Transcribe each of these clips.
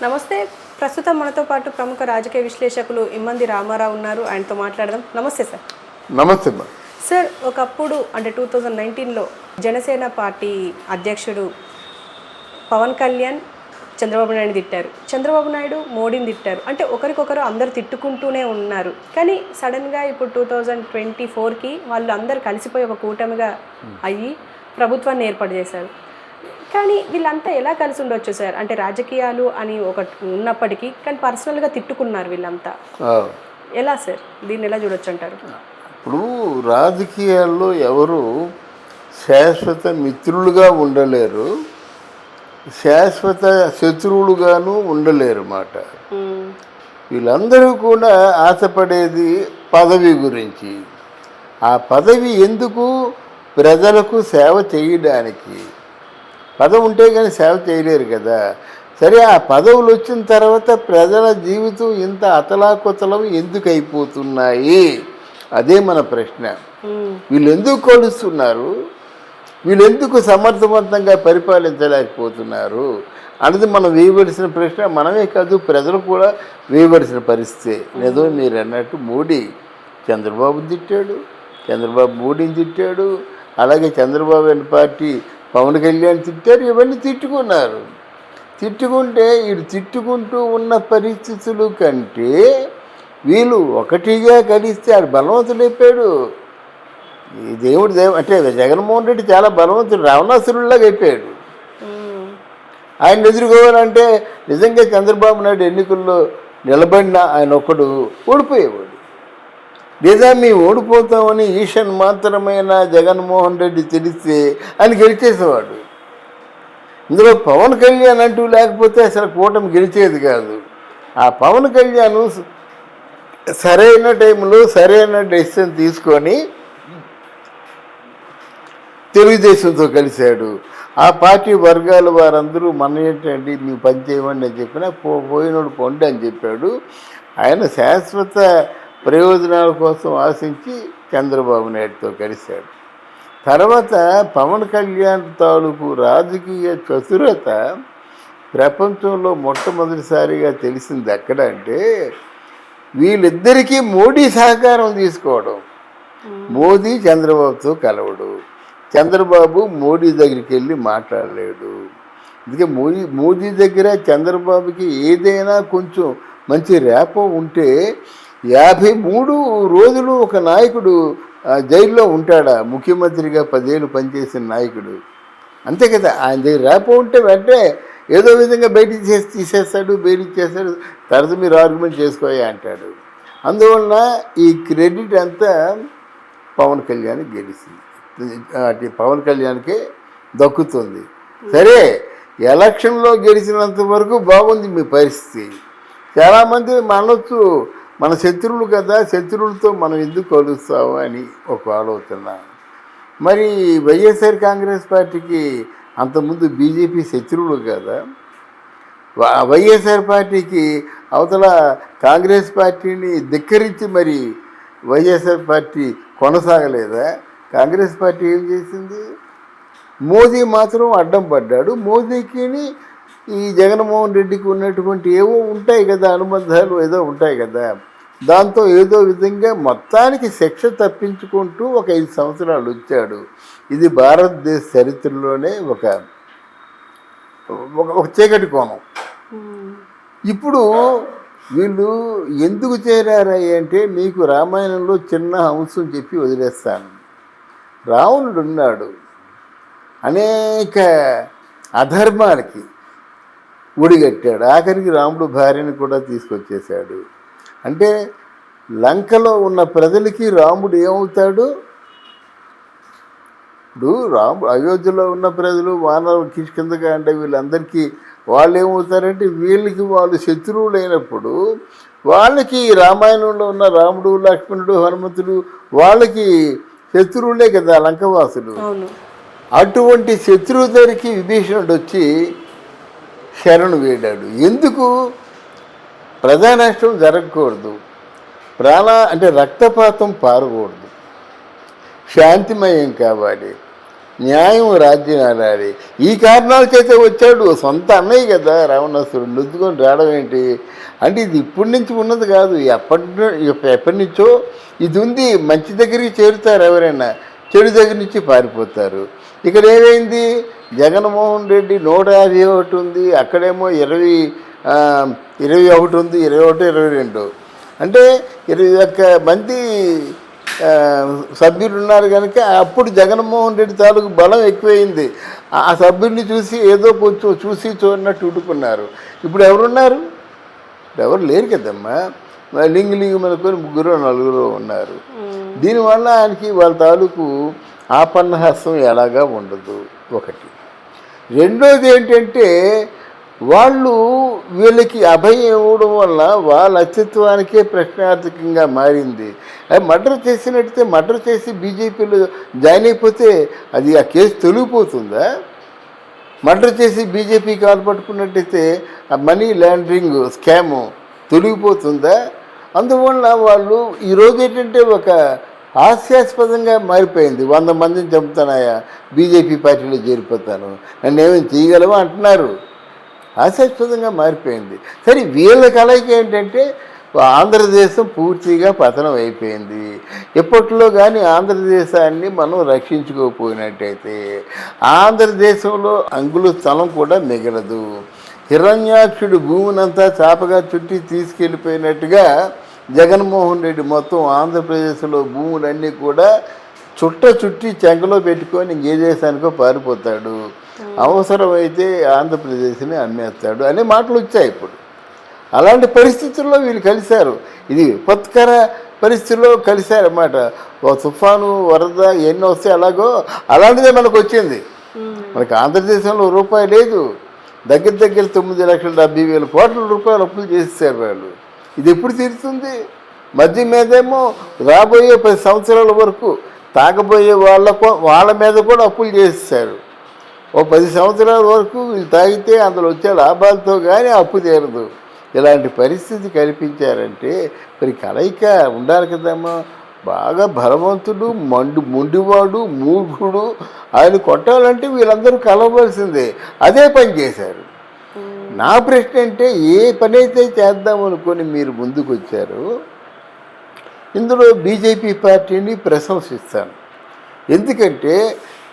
నమస్తే. ప్రస్తుతం మనతో పాటు ప్రముఖ రాజకీయ విశ్లేషకులు ఇమ్మంది రామారావు ఉన్నారు. ఆయనతో మాట్లాడదాం. నమస్తే సార్. నమస్తే. సార్, ఒకప్పుడు అంటే 2019లో జనసేన పార్టీ అధ్యక్షుడు పవన్ కళ్యాణ్ చంద్రబాబు నాయుడు తిట్టారు, చంద్రబాబు నాయుడు మోడీని తిట్టారు. అంటే ఒకరికొకరు అందరు తిట్టుకుంటూనే ఉన్నారు. కానీ సడన్గా ఇప్పుడు 2024కి వాళ్ళు అందరు కలిసిపోయి ఒక కూటమిగా అయ్యి ప్రభుత్వాన్ని ఏర్పాటు చేశారు. కానీ వీళ్ళంతా ఎలా కలిసి ఉండొచ్చు సార్? అంటే రాజకీయాలు అని ఒకటి ఉన్నప్పటికీ కానీ పర్సనల్గా తిట్టుకున్నారు వీళ్ళంతా. ఎలా సార్, దీన్ని ఎలా చూడొచ్చు అంటారు? ఇప్పుడు రాజకీయాల్లో ఎవరు శాశ్వత మిత్రులుగా ఉండలేరు, శాశ్వత శత్రువులుగాను ఉండలేరు మాట. వీళ్ళందరూ కూడా ఆశపడేది పదవి గురించి. ఆ పదవి ఎందుకు? ప్రజలకు సేవ చేయడానికి. పదవి ఉంటే కానీ సేవ చేయలేరు కదా. సరే, ఆ పదవులు వచ్చిన తర్వాత ప్రజల జీవితం ఇంత అతలాకుతలం ఎందుకు అయిపోతున్నాయి? అదే మన ప్రశ్న. వీళ్ళు ఎందుకు కొలుస్తున్నారు? వీళ్ళు ఎందుకు సమర్థవంతంగా పరిపాలించలేకపోతున్నారు అన్నది మనం వేయవలసిన ప్రశ్న. మనమే కాదు, ప్రజలు కూడా వేయవలసిన పరిస్థితి. ఏదో మీరు అన్నట్టు మోడీ చంద్రబాబుని తిట్టాడు, చంద్రబాబు మోడీని తిట్టాడు, అలాగే చంద్రబాబు అనే పార్టీ పవన్ కళ్యాణ్ తిట్టారు. ఇవన్నీ తిట్టుకున్నారు. తిట్టుకుంటే వీడు తిట్టుకుంటూ ఉన్న పరిస్థితులు కంటే వీళ్ళు ఒకటిగా కలిస్తే ఆడు బలవంతుడు అయిపోయాడు. ఈ దేవుడు అంటే జగన్మోహన్ రెడ్డి చాలా బలవంతుడు, రావణాసురుడిలాగా అయిపోయాడు. ఆయన ఎదుర్కోవాలంటే నిజంగా చంద్రబాబు నాయుడు ఎన్నికల్లో నిలబడిన ఆయన ఒక్కడు ఓడిపోయేవాడు. లేదా మేము ఓడిపోతామని ఈషన్ మాత్రమైన జగన్మోహన్ రెడ్డి తెలిస్తే ఆయన గెలిచేసేవాడు. ఇందులో పవన్ కళ్యాణ్ అంటూ లేకపోతే అసలు కూటమి గెలిచేది కాదు. ఆ పవన్ కళ్యాణ్ సరైన టైంలో సరైన డెసిషన్ తీసుకొని తెలుగుదేశంతో కలిశాడు. ఆ పార్టీ వర్గాల వారందరూ మన ఏంటండి మీ పని చేయమని నేను చెప్పినా పోయినోడు పొండి అని చెప్పాడు. ఆయన శాశ్వత ప్రయోజనాల కోసం ఆశించి చంద్రబాబు నాయుడుతో కలిశాడు. తర్వాత పవన్ కళ్యాణ్ తాలూకు రాజకీయ చతురత ప్రపంచంలో మొట్టమొదటిసారిగా తెలిసింది ఎక్కడంటే వీళ్ళిద్దరికీ మోడీ సహకారం తీసుకోవడం. మోదీ చంద్రబాబుతో కలవడు, చంద్రబాబు మోడీ దగ్గరికి వెళ్ళి మాట్లాడలేడు. అందుకే మోదీ దగ్గర చంద్రబాబుకి ఏదైనా కొంచెం మంచి రేపం ఉంటే 53 రోజులు ఒక నాయకుడు జైల్లో ఉంటాడా? ముఖ్యమంత్రిగా 10 ఏళ్ళు పనిచేసిన నాయకుడు అంతే కదా. ఆయన దగ్గర రేపం ఉంటే వెంటనే ఏదో విధంగా బయటికి తీసేస్తాడు, బెయిల్ ఇచ్చేస్తాడు, తర్వాత మీరు ఆర్గ్యుమెంట్ చేసుకోయా అంటాడు. అందువలన ఈ క్రెడిట్ అంతా పవన్ కళ్యాణ్ గెలిచింది, పవన్ కళ్యాణ్కే దక్కుతుంది. సరే, ఎలక్షన్లో గెలిచినంత వరకు బాగుంది మీ పరిస్థితి. చాలామంది మనొచ్చు మన శత్రువులు కదా, శత్రువులతో మనం ఎందుకు కలుస్తాము అని ఒక ఆలోచన. మరి వైఎస్ఆర్ కాంగ్రెస్ పార్టీకి అంతకుముందు బీజేపీ శత్రువులు కదా. వైఎస్ఆర్ పార్టీకి అవతల కాంగ్రెస్ పార్టీని ధిక్కరించి మరి వైఎస్ఆర్ పార్టీ కొనసాగలేదా? కాంగ్రెస్ పార్టీ ఏం చేసింది? మోదీ మాత్రం అడ్డం పడ్డాడు. మోదీకి ఈ జగన్మోహన్ రెడ్డికి ఉన్నటువంటి ఏవో ఉంటాయి కదా, అనుబంధాలు ఏదో ఉంటాయి కదా. దాంతో ఏదో విధంగా మొత్తానికి శిక్ష తప్పించుకుంటూ ఒక 5 సంవత్సరాలు వచ్చాడు. ఇది భారతదేశ చరిత్రలోనే ఒక చీకటి కోణం. ఇప్పుడు వీళ్ళు ఎందుకు చేరారు అంటే మీకు రామాయణంలో చిన్న అంశం చెప్పి వదిలేస్తాను. రావణుడు ఉన్నాడు, అనేక అధర్మాలకి ఒడిగట్టాడు. ఆఖరికి రాముడు భార్యను కూడా తీసుకొచ్చేశాడు. అంటే లంకలో ఉన్న ప్రజలకి రాముడు ఏమవుతాడు? ఇప్పుడు అయోధ్యలో ఉన్న ప్రజలు వానర కిష్కిందగా అంటే వీళ్ళందరికీ వాళ్ళు ఏమవుతారంటే వీళ్ళకి వాళ్ళు శత్రువులైనప్పుడు వాళ్ళకి రామాయణంలో ఉన్న రాముడు, లక్ష్మణుడు, హనుమంతుడు వాళ్ళకి శత్రువులే కదా లంకవాసులు. అటువంటి శత్రువు దగ్గరికి విభీషణుడు వచ్చి శరణు వేడాడు. ఎందుకు? ప్రజానష్టం జరగకూడదు, అంటే రక్తపాతం పారకూడదు, శాంతిమయం కావాలి. న్యాయం రాజ్యం ఆడాలి. ఈ కారణాల చేత వచ్చాడు. సొంత అన్నయ్య కదా రావణాసురుడు, నుద్దుకొని రావడం ఏంటి అంటే ఇది ఇప్పటి నుంచి ఉన్నది కాదు, ఎప్పటి నుంచో ఇది ఉంది. మంచి దగ్గరికి చేరుతారు ఎవరైనా, చెడు దగ్గర నుంచి పారిపోతారు. ఇక్కడ ఏమైంది, జగన్మోహన్ రెడ్డి 151 ఉంది, అక్కడేమో 21 ఉంది, 21, 22 అంటే 21 మంది సభ్యులు ఉన్నారు కనుక అప్పుడు జగన్మోహన్ రెడ్డి తాలూకు బలం ఎక్కువైంది. ఆ సభ్యుల్ని చూసి ఏదో కొంచెం చూసి చూడనట్టు ఉడుకున్నారు. ఇప్పుడు ఎవరున్నారు, ఎవరు లేరు కదమ్మా. లింగు మనకొని 3, 4 ఉన్నారు. దీనివల్ల ఆయనకి వాళ్ళ తాలూకు ఆపన్నహస్తం ఎలాగా ఉండదు ఒకటి. రెండోది ఏంటంటే వాళ్ళు వీళ్ళకి అభయం ఇవ్వడం వల్ల వాళ్ళ అస్తిత్వానికే ప్రశ్నార్థకంగా మారింది. అది మర్డర్ చేసినట్టయితే మర్డర్ చేసి బీజేపీలో జాయిన్ అయిపోతే అది ఆ కేసు తొలగిపోతుందా? మర్డర్ చేసి బీజేపీ కాలు పట్టుకున్నట్టయితే ఆ మనీ లాండరింగ్ స్కాము తొలగిపోతుందా? అందువల్ల వాళ్ళు ఈరోజు ఏంటంటే ఒక హాస్యాస్పదంగా మారిపోయింది. 100 మందిని చంపుతానాయా, బీజేపీ పార్టీలో చేరిపోతాను, నన్ను ఏమైనా చేయగలవా అంటున్నారు. హాస్యాస్పదంగా మారిపోయింది. సరే వీళ్ళ కలయిక ఏంటంటే ఆంధ్రదేశం పూర్తిగా పతనం అయిపోయింది. ఎప్పట్లో కానీ ఆంధ్రదేశాన్ని మనం రక్షించుకోకపోయినట్టయితే ఆంధ్రదేశంలో అంగుళ స్థలం కూడా మిగలదు. హిరణ్యాక్షుడు భూమినంతా చాపగా చుట్టి తీసుకెళ్ళిపోయినట్టుగా జగన్మోహన్ రెడ్డి మొత్తం ఆంధ్రప్రదేశ్లో భూములన్నీ కూడా చుట్టి చెంగలో పెట్టుకొని ఏ దేశానికో పారిపోతాడు, అవసరమైతే ఆంధ్రప్రదేశ్ని అమ్మేస్తాడు అనే మాటలు వచ్చాయి ఇప్పుడు. అలాంటి పరిస్థితుల్లో వీళ్ళు కలిశారు. ఇది విపత్కర పరిస్థితుల్లో కలిశారన్నమాట. ఒక తుఫాను, వరద ఎన్ని వస్తే అలాంటిదే మనకు వచ్చింది. మనకి ఆంధ్రదేశంలో రూపాయి లేదు. దగ్గర 9,70,000 కోట్ల రూపాయలు అప్పులు చేసేసారు వాళ్ళు. ఇది ఎప్పుడు తీరుతుంది? మధ్య మీదేమో రాబోయే 10 సంవత్సరాల వరకు తాగబోయే వాళ్ళ మీద కూడా అప్పులు చేసేసారు. ఓ 10 సంవత్సరాల వరకు వీళ్ళు తాగితే అందులో వచ్చే లాభాలతో కానీ అప్పు తీరదు. ఇలాంటి పరిస్థితి కల్పించారంటే మరి కలయిక ఉండాలి కదమ్మా. బాగా బలవంతుడు, మొండివాడు, మూర్ఖుడు, ఆయన కొట్టాలంటే వీళ్ళందరూ కలవలసిందే. అదే పని చేశారు. నా ప్రశ్న అంటే ఏ పని అయితే చేద్దామనుకొని మీరు ముందుకు వచ్చారో ఇందులో బీజేపీ పార్టీని ప్రశంసిస్తాను. ఎందుకంటే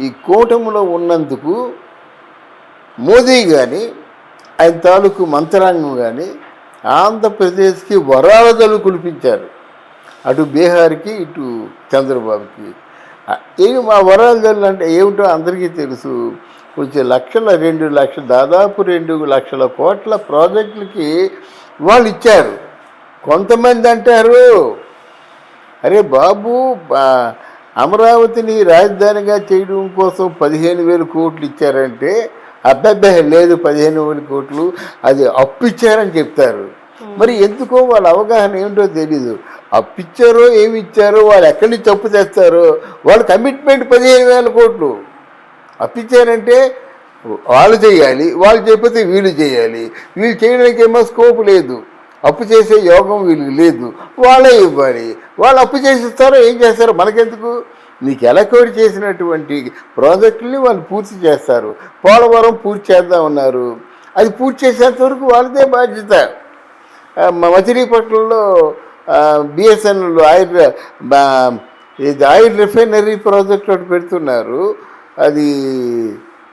ఈ కూటమిలో ఉన్నందుకు మోదీ కానీ ఆయన తాలూకు మంత్రాంగం కానీ ఆంధ్రప్రదేశ్కి వరాలదలు కురిపించారు. అటు బీహార్కి, ఇటు చంద్రబాబుకి. ఏమి మా వరాలదలు అంటే ఏమిటో అందరికీ తెలుసు. కొంచెం 2 లక్షలు దాదాపు 2 లక్షల కోట్ల ప్రాజెక్టులకి వాళ్ళు ఇచ్చారు. కొంతమంది అంటారు, అరే బాబు అమరావతిని రాజధానిగా చేయడం కోసం 15,000 కోట్లు ఇచ్చారంటే అబ్బాయి లేదు, 15,000 కోట్లు అది అప్పు ఇచ్చారని చెప్తారు. మరి ఎందుకో వాళ్ళ అవగాహన ఏమిటో తెలీదు. అప్పిచ్చారో ఏమి ఇచ్చారో, వాళ్ళు ఎక్కడి నుంచి అప్పు తెస్తారో, వాళ్ళ కమిట్మెంట్ 15,000 కోట్లు. అప్పిచ్చారంటే వాళ్ళు చేయాలి, వాళ్ళు చేయకపోతే వీళ్ళు చేయాలి. వీళ్ళు చేయడానికి ఏమో స్కోప్ లేదు, అప్పు చేసే యోగం వీళ్ళకి లేదు, వాళ్ళే ఇవ్వాలి. వాళ్ళు అప్పు చేసిస్తారో ఏం చేస్తారో మనకెందుకు? నీకు ఎలకోడి చేసినటువంటి ప్రాజెక్టుని వాళ్ళు పూర్తి చేస్తారు. పోలవరం పూర్తి చేద్దామన్నారు, అది పూర్తి చేసేంత వరకు వాళ్ళదే బాధ్యత. మచిలీపట్నంలో బిఎస్ఎన్ఎల్ ఆయిల్ రిఫైనరీ ప్రాజెక్ట్ ఒకటి పెడుతున్నారు. అది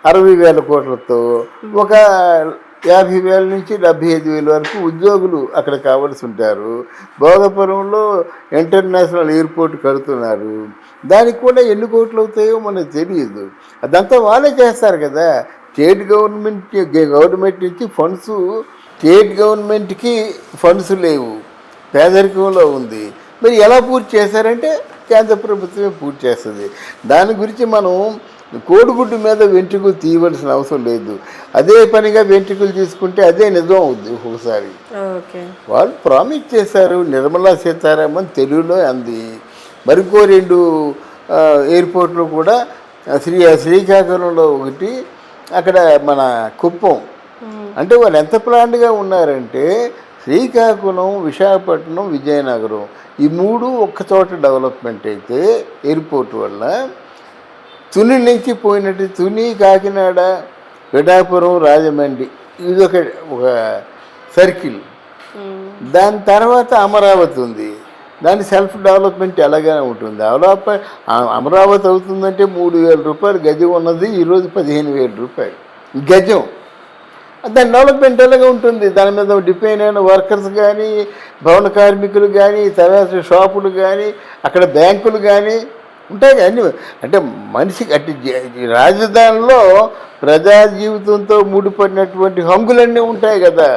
60,000 కోట్లతో ఒక 50,000 నుంచి 75,000 వరకు ఉద్యోగులు అక్కడ కావాల్సి ఉంటారు. భోగపురంలో ఇంటర్నేషనల్ ఎయిర్పోర్ట్ కడుతున్నారు. దానికి కూడా ఎన్ని కోట్లు అవుతాయో మనకు తెలియదు. అదంతా వాళ్ళే చేస్తారు కదా. స్టేట్ గవర్నమెంట్ నుంచి ఫండ్స్, స్టేట్ గవర్నమెంట్కి ఫండ్స్ లేవు, పేదరికంలో ఉంది. మరి ఎలా పూర్తి చేశారంటే కేంద్ర ప్రభుత్వమే పూర్తి చేస్తుంది. దాని గురించి మనం కోడిగుడ్డు మీద వెంట్రుకలు తీయవలసిన అవసరం లేదు. అదే పనిగా వెంట్రుకలు తీసుకుంటే అదే నిజం అవుద్ది ఒకసారి. వాళ్ళు ప్రామిస్ చేశారు. నిర్మలా సీతారామన్ తెలుగులో అంది. మరికో 2 ఎయిర్పోర్ట్లు కూడా శ్రీకాకుళంలో ఒకటి, అక్కడ మన కుప్పం. అంటే వాళ్ళు ఎంత ప్లాన్డ్గా ఉన్నారంటే శ్రీకాకుళం, విశాఖపట్నం, విజయనగరం ఈ 3 ఒక్కచోట డెవలప్మెంట్ అయితే ఎయిర్పోర్ట్ వల్ల తుని నుంచి పోయినట్టు తుని, కాకినాడ, పిఠాపురం, రాజమండ్రి ఇది ఒక సర్కిల్. దాని తర్వాత అమరావతి ఉంది. దాని సెల్ఫ్ డెవలప్మెంట్ ఎలాగైనా ఉంటుంది. అమరావతి అవుతుందంటే 3,000 రూపాయలు గజం ఉన్నది, ఈరోజు 15,000 రూపాయలు గజం. దాని డెవలప్మెంట్ ఎలాగ ఉంటుంది? దాని మీద డిపెండ్ అయిన వర్కర్స్ కానీ, భవన కార్మికులు కానీ, తర్వాత షాపులు కానీ, అక్కడ బ్యాంకులు కానీ ఉంటాయి. అన్నీ అంటే మనిషికి అట్టి రాజధానిలో ప్రజా జీవితంతో ముడిపడినటువంటి హంగులన్నీ ఉంటాయి కదా.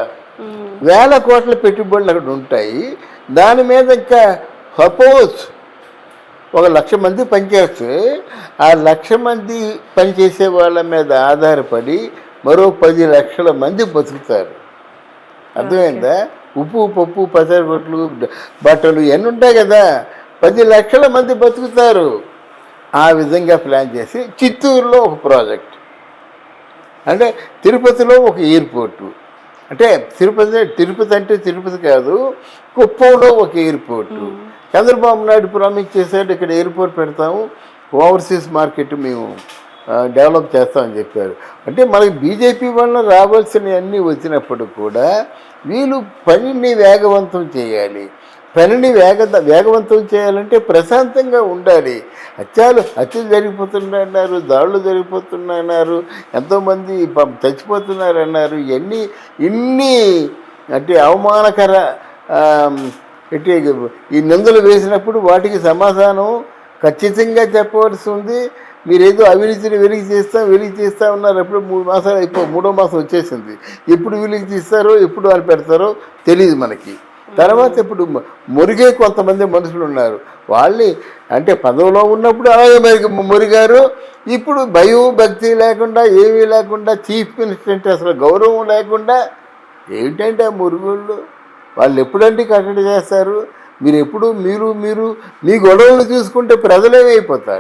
వేల కోట్ల పెట్టుబడులు అక్కడ ఉంటాయి. దాని మీద ఇంకా సపోజ్ 1,00,000 మంది పనిచేస్తే ఆ 1,00,000 మంది పనిచేసే వాళ్ళ మీద ఆధారపడి మరో 10 లక్షల మంది బతుకుతారు. అర్థమైందా? ఉప్పు, పప్పు, పసరగొట్లు, బట్టలు ఇవన్నీ ఉంటాయి కదా. 10 లక్షల మంది బతుకుతారు. ఆ విధంగా ప్లాన్ చేసి చిత్తూరులో ఒక ప్రాజెక్ట్, అంటే తిరుపతిలో ఒక ఎయిర్పోర్టు, అంటే తిరుపతి అంటే తిరుపతి కాదు, కుప్పంలో ఒక ఎయిర్పోర్టు. చంద్రబాబు నాయుడు ప్రామిస్ చేశాడు, ఇక్కడ ఎయిర్పోర్ట్ పెడతాము, ఓవర్సీస్ మార్కెట్ మేము డెవలప్ చేస్తామని చెప్పారు. అంటే మనకి బీజేపీ వల్ల రావాల్సినవన్నీ వచ్చినప్పుడు కూడా వీళ్ళు పనిని వేగవంతం చేయాలి. పనిని వేగవంతం చేయాలంటే ప్రశాంతంగా ఉండాలి. హత్యలు జరిగిపోతున్నాయన్నారు, దాడులు జరిగిపోతున్నాయన్నారు, ఎంతోమంది చచ్చిపోతున్నారన్నారు. ఇన్ని అంటే అవమానకర ఈ నిందలు వేసినప్పుడు వాటికి సమాధానం ఖచ్చితంగా చెప్పవలసి ఉంది. మీరేదో అవినీతిని వెలికి చేస్తా ఉన్నారు. ఎప్పుడు 3 మాసాలు మూడో మాసం వచ్చేసింది. ఎప్పుడు వెలికి తీస్తారో, ఎప్పుడు వాళ్ళు పెడతారో తెలియదు మనకి. తర్వాత ఇప్పుడు మురిగే కొంతమంది మనుషులు ఉన్నారు. వాళ్ళని అంటే పదవిలో ఉన్నప్పుడు అలాగే మురిగారు. ఇప్పుడు భయం భక్తి లేకుండా, ఏమీ లేకుండా, చీఫ్ మినిస్టర్ అంటే అసలు గౌరవం లేకుండా ఏంటంటే ఆ మురుగుళ్ళు వాళ్ళు ఎప్పుడంటే కట్టడి చేస్తారు. మీరు మీ గొడవలు చూసుకుంటే ప్రజలేమైపోతారు.